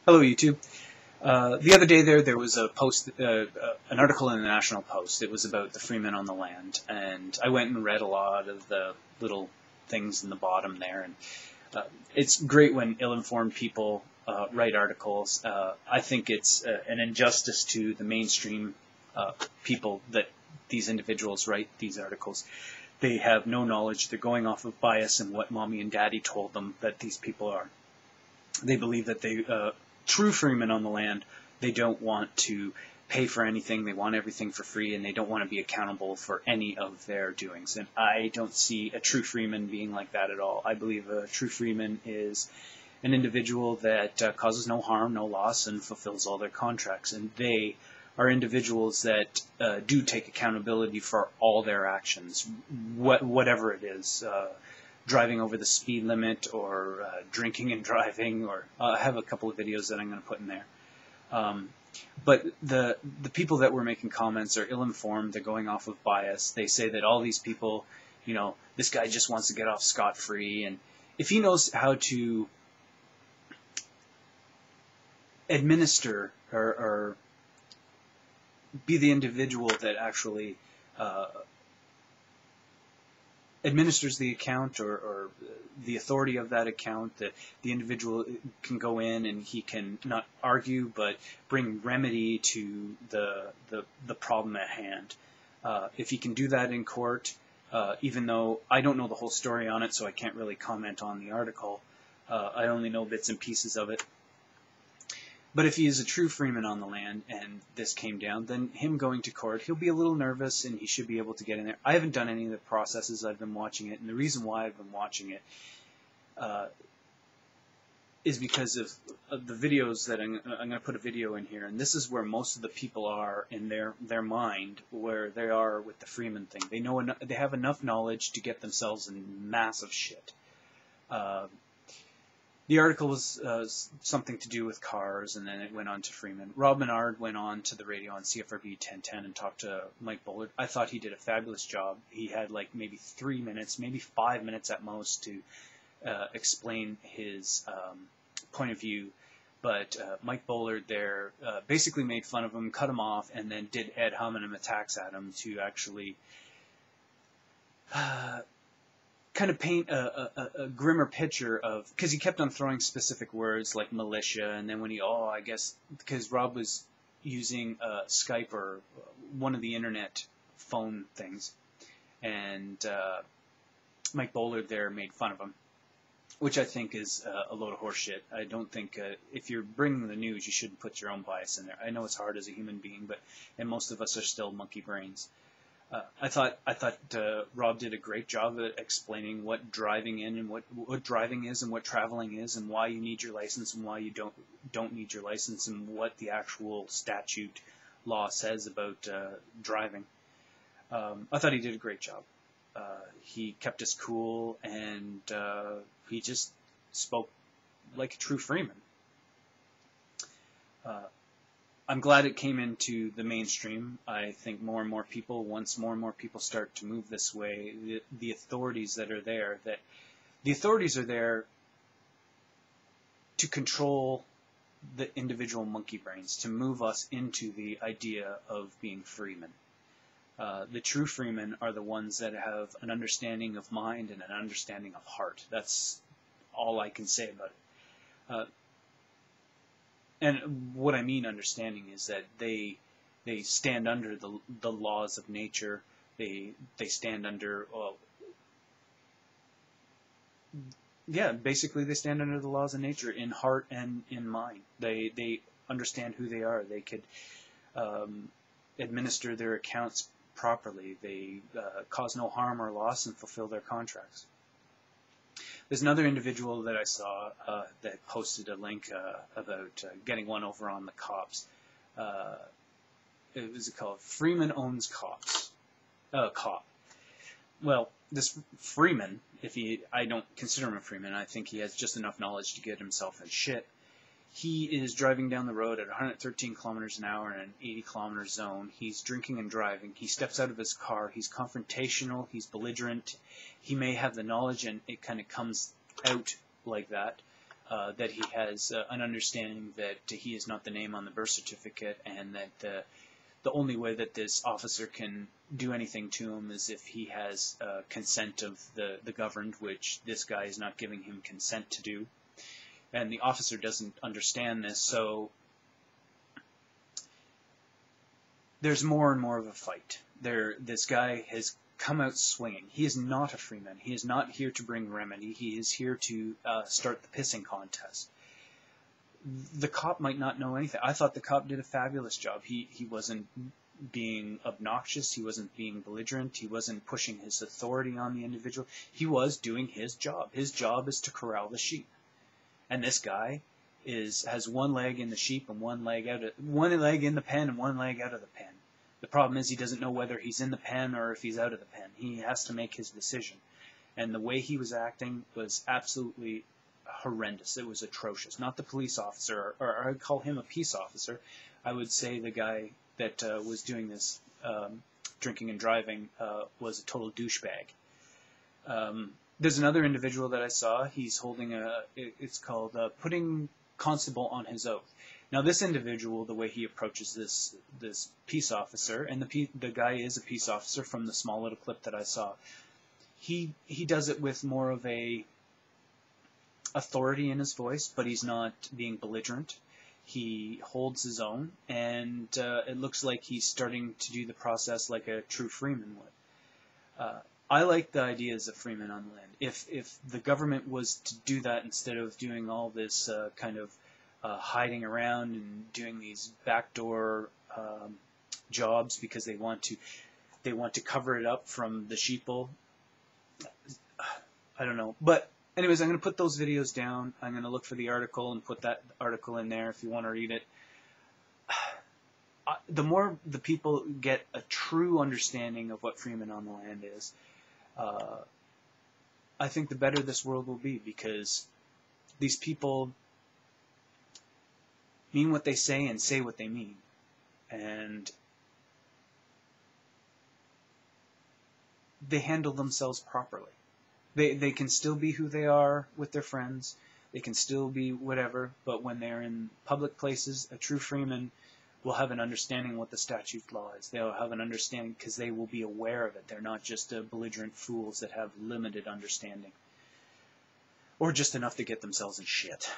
Hello, YouTube. The other day there was a post, an article in the National Post. It was about the freemen on the land, and I went and read a lot of the little things in the bottom there. And it's great when ill-informed people write articles. I think it's an injustice to the mainstream people that these individuals write these articles. They have no knowledge. They're going off of bias and what mommy and daddy told them that these people are. They believe that they true freemen on the land, they don't want to pay for anything, they want everything for free, and they don't want to be accountable for any of their doings. And I don't see a true freeman being like that at all. I believe a true freeman is an individual that causes no harm, no loss, and fulfills all their contracts. And they are individuals that do take accountability for all their actions, whatever it is. Driving over the speed limit, or drinking and driving, or I have a couple of videos that I'm going to put in there. But the people that were making comments are ill-informed. They're going off of bias. They say that all these people, this guy just wants to get off scot-free, and if he knows how to administer or be the individual that actually administers the account, or the authority of that account, that the individual can go in and he can not argue but bring remedy to the problem at hand. If he can do that in court, even though I don't know the whole story on it, so I can't really comment on the article. I only know bits and pieces of it. But if he is a true freeman on the land and this came down, then him going to court, he'll be a little nervous and he should be able to get in there. I haven't done any of the processes. I've been watching it, and the reason why I've been watching it is because of the videos that I'm going to put a video in here, and this is where most of the people are in their mind, where they are with the freeman thing. They know they have enough knowledge to get themselves in massive shit. The article was something to do with cars, and then it went on to Freeman. Rob Menard went on to the radio on CFRB 1010 and talked to Mike Bullard. I thought he did a fabulous job. He had like maybe 3 minutes, maybe 5 minutes at most to explain his point of view. But Mike Bullard there basically made fun of him, cut him off, and then did ad hominem attacks at him to actually kind of paint a grimmer picture of, because he kept on throwing specific words like militia, and then when I guess because Rob was using Skype or one of the internet phone things, and Mike Bullard there made fun of him, which I think is a load of horseshit. I don't think if you're bringing the news, you shouldn't put your own bias in there. I know it's hard as a human being, and most of us are still monkey brains. I thought Rob did a great job at explaining what driving in and what driving is, and what traveling is, and why you need your license and why you don't need your license, and what the actual statute law says about driving. I thought he did a great job. He kept us cool, and he just spoke like a true freeman. I'm glad it came into the mainstream. I think more and more people, once more and more people start to move this way, the authorities that are there, the authorities are there to control the individual monkey brains, to move us into the idea of being freemen. The true freemen are the ones that have an understanding of mind and an understanding of heart. That's all I can say about it. And what I mean understanding is that they stand under the laws of nature. They stand under, basically they stand under the laws of nature in heart and in mind. They understand who they are. They could administer their accounts properly. They cause no harm or loss and fulfill their contracts. There's another individual that I saw that posted a link about getting one over on the cops. It was called Freeman Owns Cops. Cop. Well, this Freeman, I don't consider him a Freeman. I think he has just enough knowledge to get himself in shit. He is driving down the road at 113 kilometers an hour in an 80 kilometer zone. He's drinking and driving. He steps out of his car. He's confrontational. He's belligerent. He may have the knowledge, and it kind of comes out like that. that he has an understanding that he is not the name on the birth certificate, and that the only way that this officer can do anything to him is if he has consent of the governed, which this guy is not giving him consent to do. And the officer doesn't understand this, so there's more and more of a fight. This guy has come out swinging. He is not a freeman. He is not here to bring remedy. He is here to start the pissing contest. The cop might not know anything. I thought the cop did a fabulous job. He wasn't being obnoxious. He wasn't being belligerent. He wasn't pushing his authority on the individual. He was doing his job. His job is to corral the sheep. And this guy has one leg in the sheep and one leg in the pen and one leg out of the pen. The problem is he doesn't know whether he's in the pen or if he's out of the pen. He has to make his decision. And the way he was acting was absolutely horrendous. It was atrocious. Not the police officer, or I'd call him a peace officer. I would say the guy that was doing this drinking and driving was a total douchebag. There's another individual that I saw. He's holding it's called putting constable on his oath. Now this individual, the way he approaches this peace officer, and the guy is a peace officer from the small little clip that I saw, he does it with more of a authority in his voice, but he's not being belligerent. He holds his own, and it looks like he's starting to do the process like a true freeman would. I like the idea as a freeman on the land. If the government was to do that instead of doing all this kind of hiding around and doing these backdoor jobs because they want to cover it up from the sheeple, I don't know. But anyways, I'm going to put those videos down. I'm going to look for the article and put that article in there if you want to read it. The more the people get a true understanding of what freeman on the land is, I think the better this world will be, because these people mean what they say and say what they mean. And they handle themselves properly. They can still be who they are with their friends. They can still be whatever, but when they're in public places, a true freeman will have an understanding of what the statute law is. They'll have an understanding because they will be aware of it. They're not just belligerent fools that have limited understanding, or just enough to get themselves in shit.